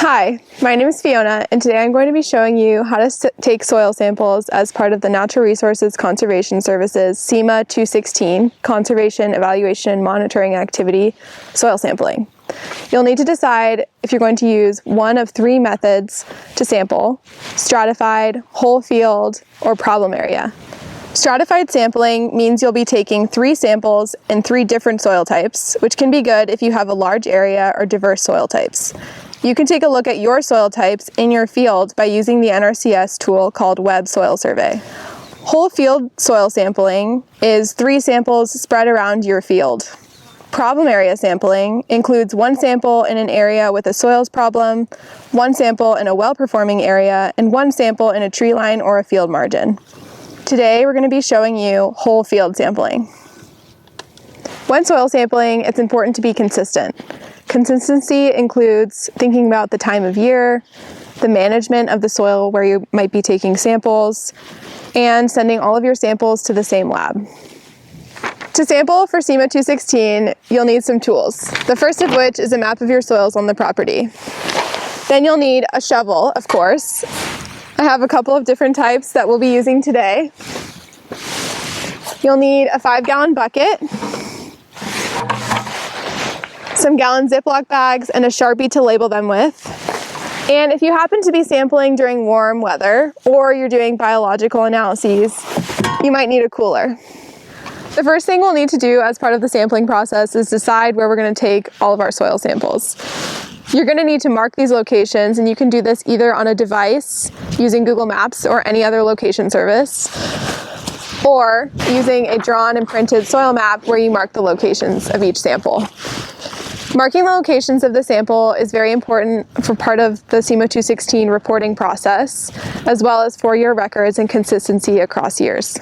Hi, my name is Fiona, and today I'm going to be showing you how to take soil samples as part of the Natural Resources Conservation Service's CEMA 216 Conservation Evaluation and Monitoring Activity soil sampling. You'll need to decide if you're going to use one of three methods to sample: stratified, whole field, or problem area. Stratified sampling means you'll be taking 3 samples in 3 different soil types, which can be good if you have a large area or diverse soil types. You can take a look at your soil types in your field by using the NRCS tool called Web Soil Survey. Whole field soil sampling is 3 samples spread around your field. Problem area sampling includes 1 sample in an area with a soils problem, 1 sample in a well-performing area, and 1 sample in a tree line or a field margin. Today we're going to be showing you whole field sampling. When soil sampling, it's important to be consistent. Consistency includes thinking about the time of year, the management of the soil where you might be taking samples, and sending all of your samples to the same lab. To sample for CEMA 216, you'll need some tools, the first of which is a map of your soils on the property. Then you'll need a shovel, of course. I have a couple of different types that we'll be using today. You'll need a 5-gallon bucket, some gallon Ziploc bags, and a Sharpie to label them with. And if you happen to be sampling during warm weather or you're doing biological analyses, you might need a cooler. The first thing we'll need to do as part of the sampling process is decide where we're going to take all of our soil samples. You're going to need to mark these locations, and you can do this either on a device using Google Maps or any other location service, or using a drawn and printed soil map where you mark the locations of each sample. Marking the locations of the sample is very important for part of the CEMA 216 reporting process, as well as for your records and consistency across years.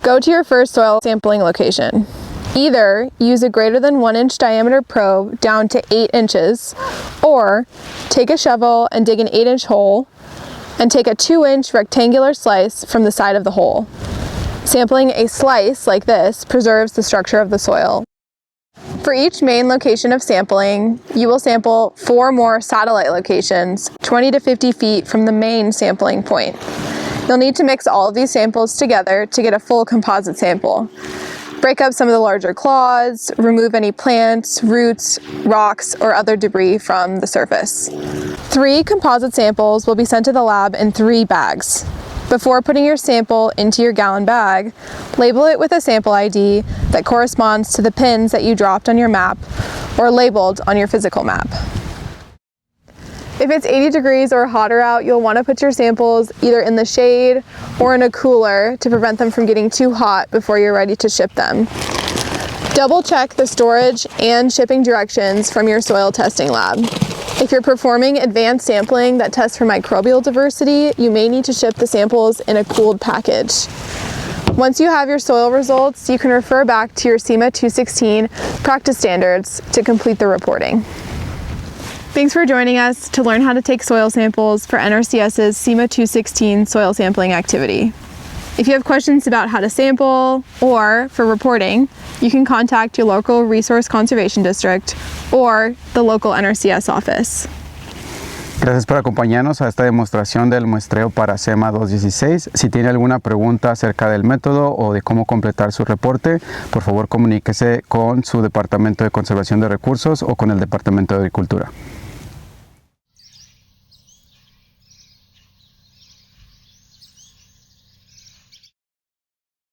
Go to your first soil sampling location. Either use a greater than 1-inch diameter probe down to 8 inches, or take a shovel and dig an 8-inch hole and take a 2-inch rectangular slice from the side of the hole. Sampling a slice like this preserves the structure of the soil. For each main location of sampling, you will sample 4 more satellite locations 20 to 50 feet from the main sampling point. You'll need to mix all of these samples together to get a full composite sample. Break up some of the larger clods, remove any plants, roots, rocks, or other debris from the surface. 3 composite samples will be sent to the lab in 3 bags. Before putting your sample into your gallon bag, label it with a sample ID that corresponds to the pins that you dropped on your map or labeled on your physical map. If it's 80 degrees or hotter out, you'll want to put your samples either in the shade or in a cooler to prevent them from getting too hot before you're ready to ship them. Double check the storage and shipping directions from your soil testing lab. If you're performing advanced sampling that tests for microbial diversity, you may need to ship the samples in a cooled package. Once you have your soil results, you can refer back to your CEMA 216 practice standards to complete the reporting. Thanks for joining us to learn how to take soil samples for NRCS's CEMA 216 soil sampling activity. If you have questions about how to sample or for reporting, you can contact your local Resource Conservation District or the local NRCS office. Gracias por acompañarnos a esta demostración del muestreo para CEMA 216. Si tiene alguna pregunta acerca del método o de cómo completar su reporte, por favor comuníquese con su Departamento de Conservación de Recursos o con el Departamento de Agricultura.